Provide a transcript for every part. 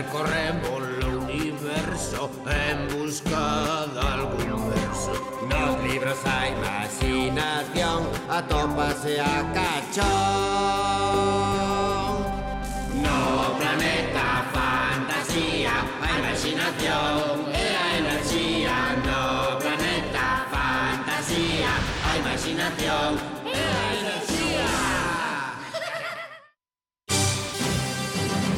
percorremos o universo en busca de algún verso. Nos libros a imaginación atópase a cachón. No planeta fantasía, a imaginación e a enerxía. No planeta fantasía, a imaginación e a enerxía.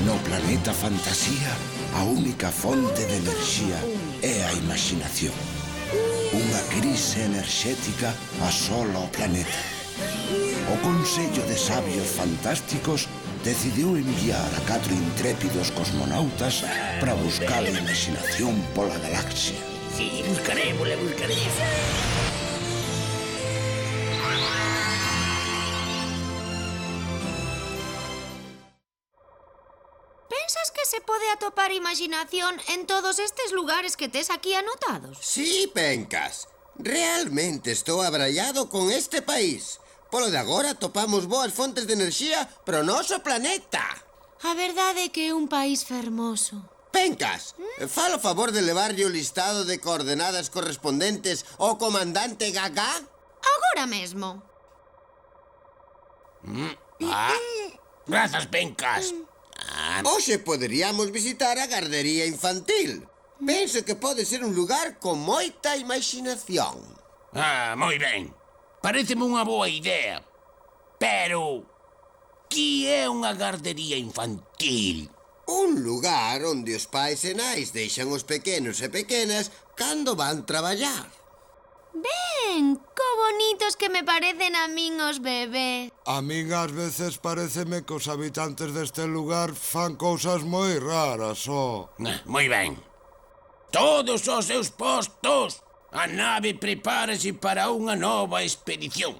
No planeta fantasía, a única fonte de enerxía é a imaginación. Unha crise enerxética asola o planeta. O Consello de Sabios Fantásticos decidiu enviar a 4 intrépidos cosmonautas para buscar a imaginación pola galaxia. Sí, buscarémosla, buscarémosla. Pensas que se pode atopar imaginación en todos estes lugares que tes aquí anotados? Sí, Pencas. Realmente estou abraiado con este país. Polo de agora topamos boas fontes de enerxía para o noso planeta. A verdade é que é un país fermoso. Pencas, falo a favor de levarlle o listado de coordenadas correspondentes ao comandante Gagá? Agora mesmo. Grazas, Pencas. Hoxe poderíamos visitar a gardería infantil. Penso que pode ser un lugar con moita imaginación. Moi ben. Paréceme unha boa idea. Pero, que é unha gardería infantil? Un lugar onde os pais e nais deixan os pequenos e pequenas cando van traballar. Ben, co bonitos que me parecen a min os bebés. A min ás veces pareceme que os habitantes deste lugar fan cousas moi raras, Moi ben. Todos os seus postos. A nave prepárase para unha nova expedición.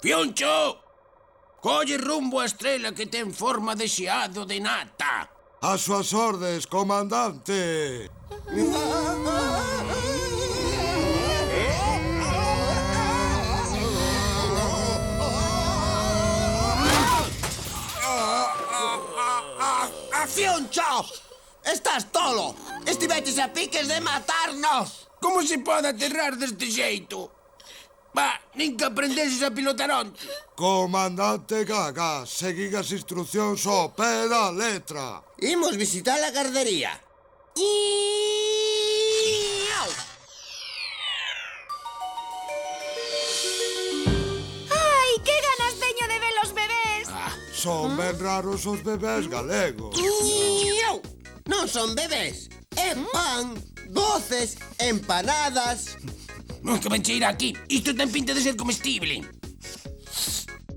Fioncho! Colle rumbo á estrela que ten forma de xeado de nata. As súas ordes, comandante. Fioncho! Estás tolo! Estiveches a piques de matarnos! Como se pode aterrar deste xeito? Nin que aprendeses a pilotar onte. Comandante Gagá, seguín as instruccións ao pé da letra. Imos visitar a gardería. Ai, que ganas teño de ver os bebés. Son ben raros os bebés galegos. Non son bebés, é pan, doces, empanadas. Que ben cheira aquí. Isto ten pinta de ser comestible.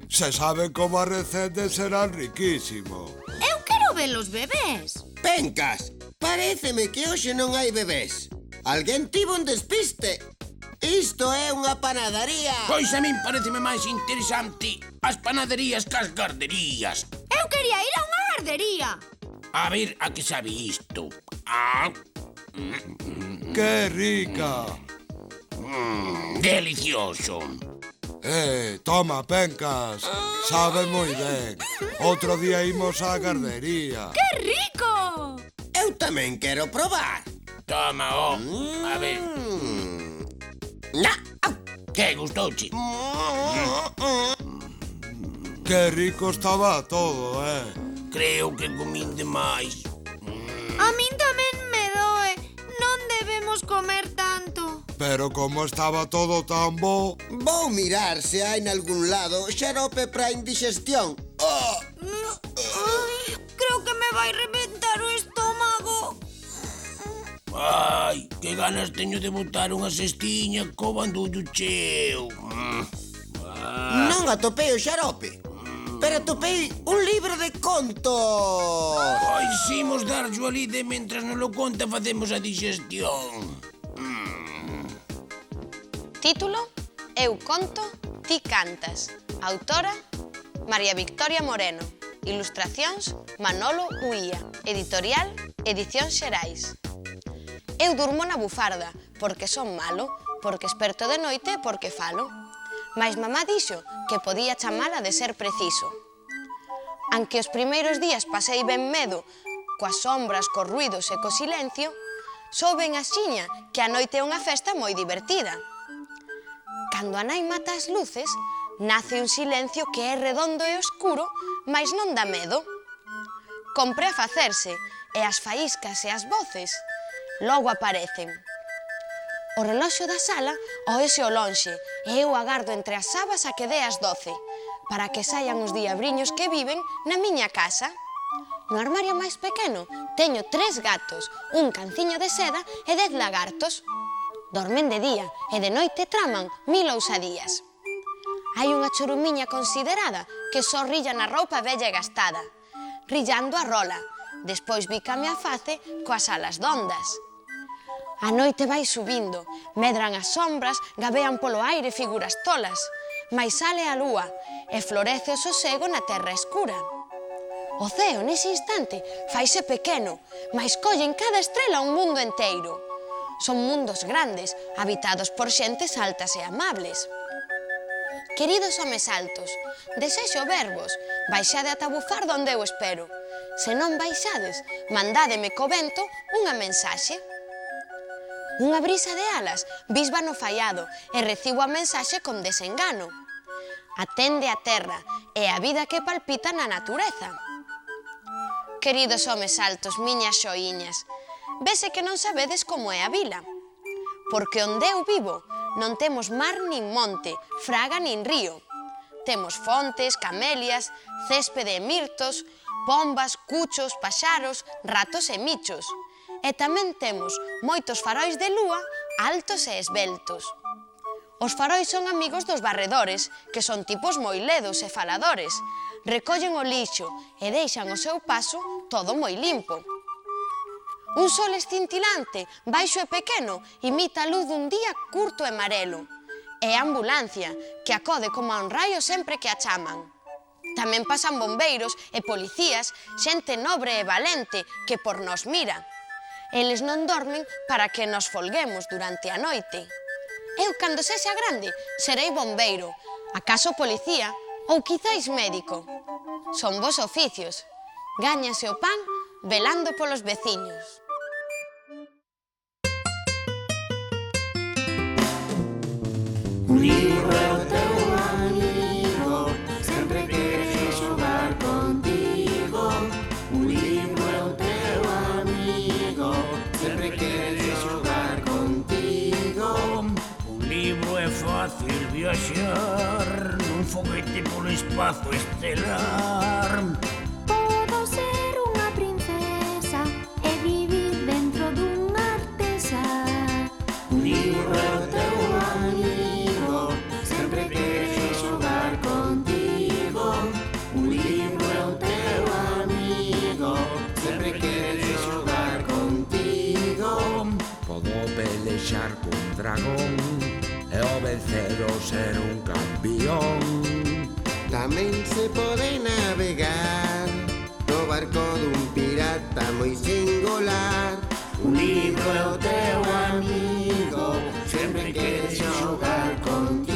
Se saben como a recende serán riquísimos. Eu quero ver os bebés. Pencas, paréceme que hoxe non hai bebés. Alguén tivo un despiste. Isto é unha panadería. Pois a min pareceme máis interesante as panaderías que as garderías. Eu quería ir a unha gardería. A ver a que sabe isto. ¡Qué rica! Delicioso. Toma, Pencas. Sabe moi ben. Outro día imos á gardería. ¡Qué rico! Eu tamén quero probar. Toma, a ver. Que gustouche? ¡Qué rico estaba todo, Creo que comín demais. A min tamén me doe. Non debemos comer tanto. Pero como estaba todo tan bo... Vou mirar se hai nalgún lado xarope para indigestión. Ai, creo que me vai reventar o estómago. Ai, que ganas teño de botar unha cestiña co bandullo cheo. Non atopei o xarope, pero atopei un libro de contos. Pois imos darllo ali de mentras non lo conta facemos a digestión. Título: Eu conto, ti cantas. Autora: María Victoria Moreno. Ilustracións: Manolo Uía. Editorial: Edicións Xerais. Eu durmo na bufarda, porque son malo, porque esperto de noite e porque falo. Mais mamá dixo que podía chamala de ser preciso. Anque os primeiros días pasei ben medo, coas sombras, cos ruidos e co silencio, souben axiña que a noite é unha festa moi divertida. Cando a nai mata as luces, nace un silencio que é redondo e oscuro, mais non dá medo. Compre a facerse, e as faíscas e as voces logo aparecen. O reloxo da sala oese ao lonxe, e eu agardo entre as sabas a que dé as 12, para que saian os diabriños que viven na miña casa. No armario máis pequeno teño 3 gatos, un canciño de seda e 10 lagartos. Dormen de día e de noite traman 1000 ousadías. Hai unha churumiña considerada que só rilla na roupa vella e gastada, rillando a rola, despois bícame a face coas alas dondas. A noite vai subindo, medran as sombras, gabean polo aire figuras tolas, mais sale a lúa e florece o sosego na terra escura. O ceo, nese instante, faise pequeno, mais colle en cada estrela un mundo enteiro. Son mundos grandes, habitados por xentes altas e amables. Queridos homes altos, desexo verbos, baixade ata bufar donde eu espero. Se non baixades, mandádeme co vento unha mensaxe. Unha brisa de alas bisba no faiado e recibo a mensaxe con desengano. Atende a terra e a vida que palpita na natureza. Queridos homes altos, miñas xoiñas, vese que non sabedes como é a vila, porque onde eu vivo non temos mar nin monte, fraga nin río. Temos fontes, camelias, céspede e mirtos, pombas, cuchos, paxaros, ratos e michos. E tamén temos moitos farois de lúa altos e esveltos. Os farois son amigos dos barredores, que son tipos moi ledos e faladores. Recollen o lixo e deixan o seu paso todo moi limpo. Un sol escintilante, baixo e pequeno, imita a luz dun día curto e marelo. É a ambulancia, que acode como a un raio sempre que a chaman. Tamén pasan bombeiros e policías, xente nobre e valente, que por nos mira. Eles non dormen para que nos folguemos durante a noite. Eu, cando sexa grande, serei bombeiro, acaso policía ou quizáis médico. Son vos oficios. Gáñase o pan velando polos veciños. Un libro é o teu amigo, sempre quere xogar contigo. Un libro é o teu amigo, sempre quere xogar contigo. Un libro é fácil viaxar nun foguete polo espazo estelar. Podo ser unha princesa e vivir dentro dun artesán. Un libro é o teu amigo, sempre quere xogar contigo. Un libro é o teu amigo, sempre quere xogar contigo. Podo pelexar cun dragón e ao vencelo ser un campión. Tamén se pode navegar no barco dun pirata moi singular. Un libro é o teu amigo, sempre quere xogar contigo.